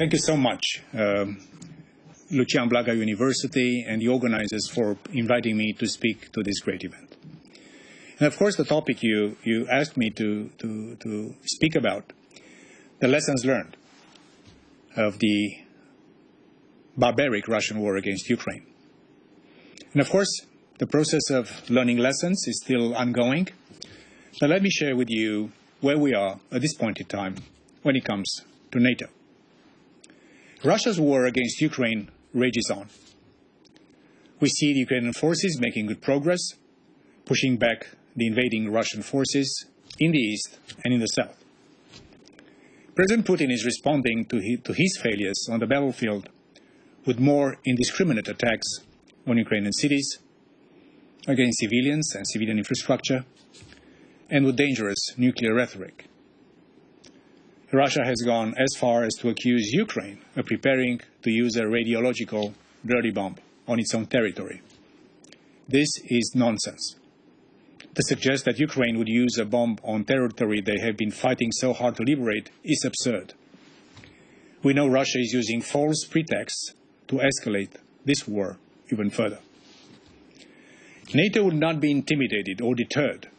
Thank you so much, Lucian Blaga University and the organizers for inviting me to speak to this great event. And of course, the topic you asked me to speak about, the lessons learned of the barbaric Russian war against Ukraine. And of course, the process of learning lessons is still ongoing. But let me share with you where we are at this point in time when it comes to NATO. Russia's war against Ukraine rages on. We see the Ukrainian forces making good progress, pushing back the invading Russian forces in the east and in the south. President Putin is responding to his failures on the battlefield with more indiscriminate attacks on Ukrainian cities, against civilians and civilian infrastructure, and with dangerous nuclear rhetoric. Russia has gone as far as to accuse Ukraine of preparing to use a radiological dirty bomb on its own territory. This is nonsense. To suggest that Ukraine would use a bomb on territory they have been fighting so hard to liberate is absurd. We know Russia is using false pretexts to escalate this war even further. NATO would not be intimidated or deterred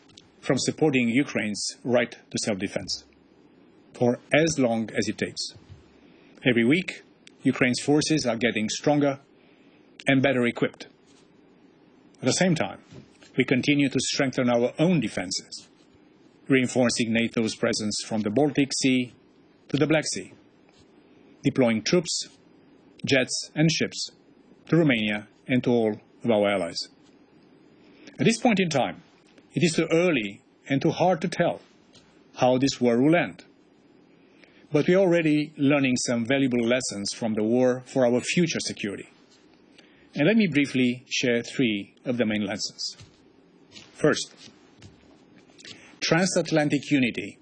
from supporting Ukraine's right to self-defense for as long as it takes. Every week, Ukraine's forces are getting stronger and better equipped. At the same time, we continue to strengthen our own defenses, reinforcing NATO's presence from the Baltic Sea to the Black Sea, deploying troops, jets and ships to Romania and to all of our allies. At this point in time, it is too early and too hard to tell how this war will end. But we are already learning some valuable lessons from the war for our future security. And let me briefly share three of the main lessons. First, transatlantic unity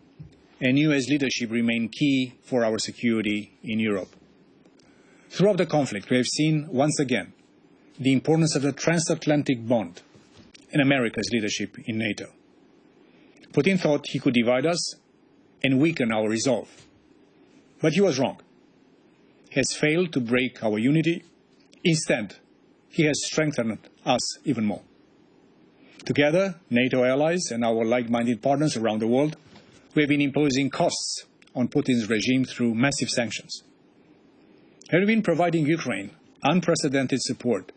and US leadership remain key for our security in Europe. Throughout the conflict, we have seen once again the importance of the transatlantic bond and America's leadership in NATO. Putin thought he could divide us and weaken our resolve. But he was wrong. He has failed to break our unity. Instead, he has strengthened us even more. Together, NATO allies and our like-minded partners around the world, we have been imposing costs on Putin's regime through massive sanctions. We have been providing Ukraine unprecedented support,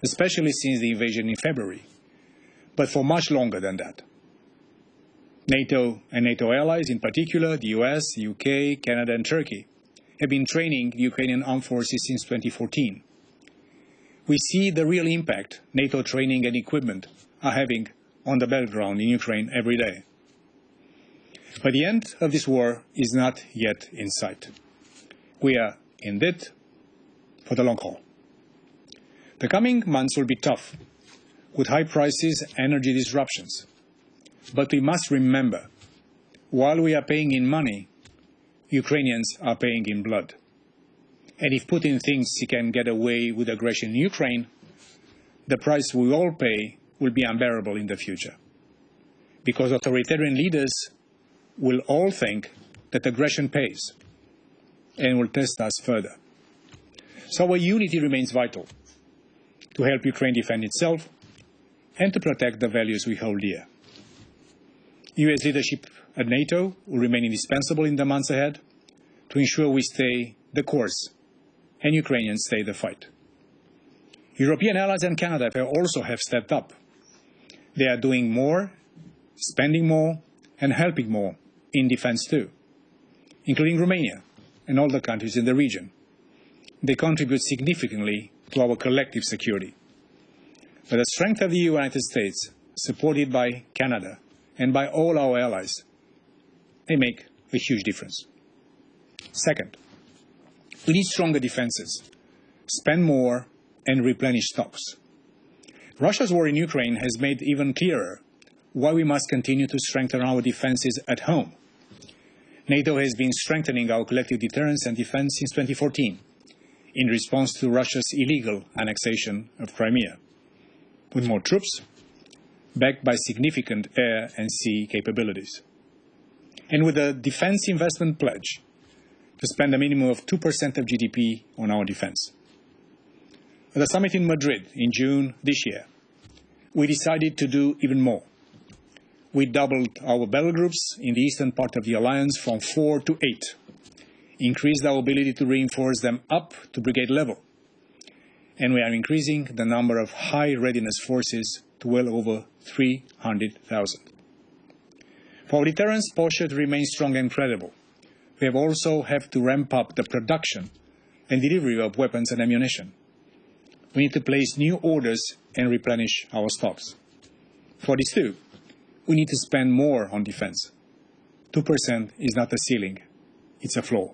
especially since the invasion in February, but for much longer than that. NATO and NATO allies, in particular the US, the UK, Canada and Turkey, have been training Ukrainian armed forces since 2014. We see the real impact NATO training and equipment are having on the battleground in Ukraine every day. But the end of this war is not yet in sight. We are in it for the long haul. The coming months will be tough, with high prices and energy disruptions. But we must remember, while we are paying in money, Ukrainians are paying in blood. And if Putin thinks he can get away with aggression in Ukraine, the price we all pay will be unbearable in the future. Because authoritarian leaders will all think that aggression pays and will test us further. So our unity remains vital to help Ukraine defend itself and to protect the values we hold dear. US leadership at NATO will remain indispensable in the months ahead to ensure we stay the course and Ukrainians stay the fight. European allies and Canada also have stepped up. They are doing more, spending more, and helping more in defense too, including Romania and all the countries in the region. They contribute significantly to our collective security. But the strength of the United States, supported by Canada and by all our allies, they make a huge difference. Second, we need stronger defenses, spend more, and replenish stocks. Russia's war in Ukraine has made even clearer why we must continue to strengthen our defenses at home. NATO has been strengthening our collective deterrence and defense since 2014 in response to Russia's illegal annexation of Crimea, with more troops, backed by significant air and sea capabilities. And with the Defense Investment Pledge, to spend a minimum of 2% of GDP on our defense. At the summit in Madrid in June this year, we decided to do even more. We doubled our battle groups in the eastern part of the alliance from 4 to 8, increased our ability to reinforce them up to brigade level, and we are increasing the number of high readiness forces to well over 300,000. For our deterrence posture to remain strong and credible, we have also have to ramp up the production and delivery of weapons and ammunition. We need to place new orders and replenish our stocks. For this too, we need to spend more on defense. 2% is not a ceiling, it's a floor.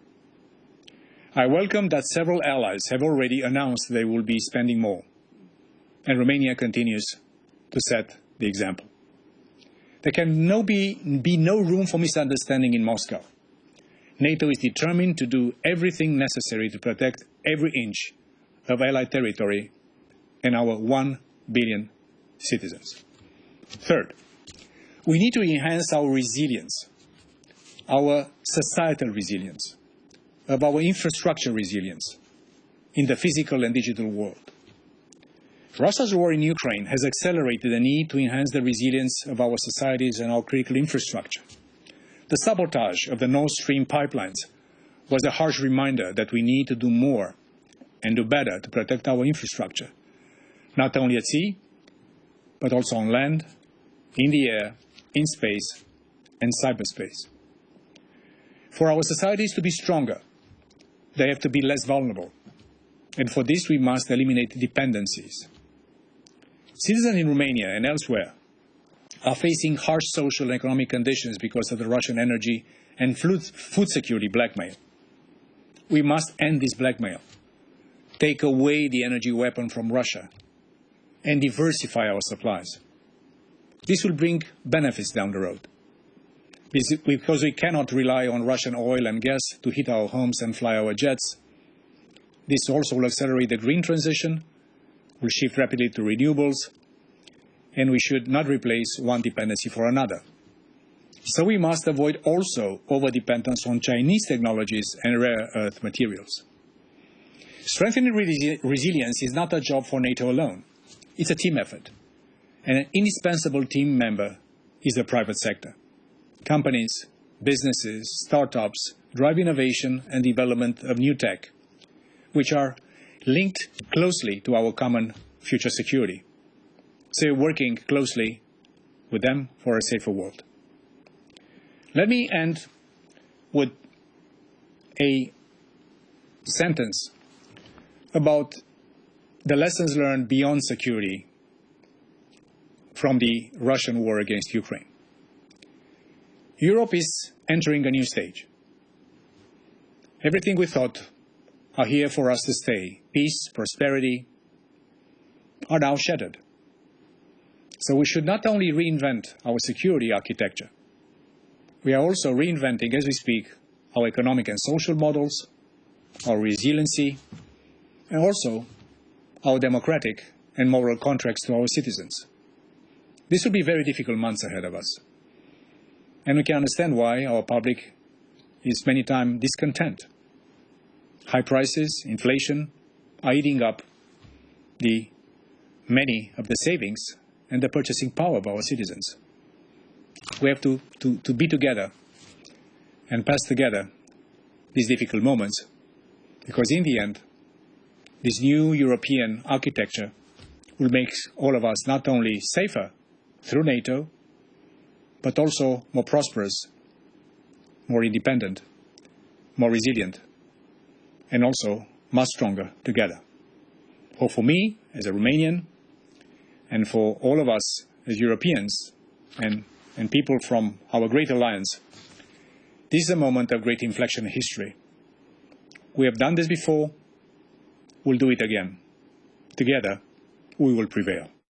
I welcome that several allies have already announced they will be spending more, and Romania continues to set the example. There can be no room for misunderstanding in Moscow. NATO is determined to do everything necessary to protect every inch of Allied territory and our 1 billion citizens. Third, we need to enhance our resilience, our societal resilience, of our infrastructure resilience in the physical and digital world. Russia's war in Ukraine has accelerated the need to enhance the resilience of our societies and our critical infrastructure. The sabotage of the Nord Stream pipelines was a harsh reminder that we need to do more and do better to protect our infrastructure, not only at sea, but also on land, in the air, in space, and cyberspace. For our societies to be stronger, they have to be less vulnerable, and for this we must eliminate dependencies. Citizens in Romania and elsewhere are facing harsh social and economic conditions because of the Russian energy and food security blackmail. We must end this blackmail, take away the energy weapon from Russia, and diversify our supplies. This will bring benefits down the road, because we cannot rely on Russian oil and gas to heat our homes and fly our jets. This also will accelerate the green transition, will shift rapidly to renewables, and we should not replace one dependency for another. So we must avoid also over-dependence on Chinese technologies and rare earth materials. Strengthening resilience is not a job for NATO alone. It's a team effort, and an indispensable team member is the private sector. Companies, businesses, startups drive innovation and development of new tech, which are linked closely to our common future security. So we're working closely with them for a safer world. Let me end with a sentence about the lessons learned beyond security from the Russian war against Ukraine. Europe is entering a new stage. Everything we thought are here for us to stay, peace, prosperity, are now shattered. So we should not only reinvent our security architecture, we are also reinventing, as we speak, our economic and social models, our resiliency, and also our democratic and moral contracts to our citizens. This will be very difficult months ahead of us. And we can understand why our public is many times discontent. High prices, inflation are eating up many of the savings and the purchasing power of our citizens. We have to be together and pass together these difficult moments, because in the end, this new European architecture will make all of us not only safer through NATO, but also more prosperous, more independent, more resilient, and also much stronger together. For me, as a Romanian, and for all of us as Europeans and people from our great alliance, this is a moment of great inflection in history. We have done this before, we'll do it again. Together, we will prevail.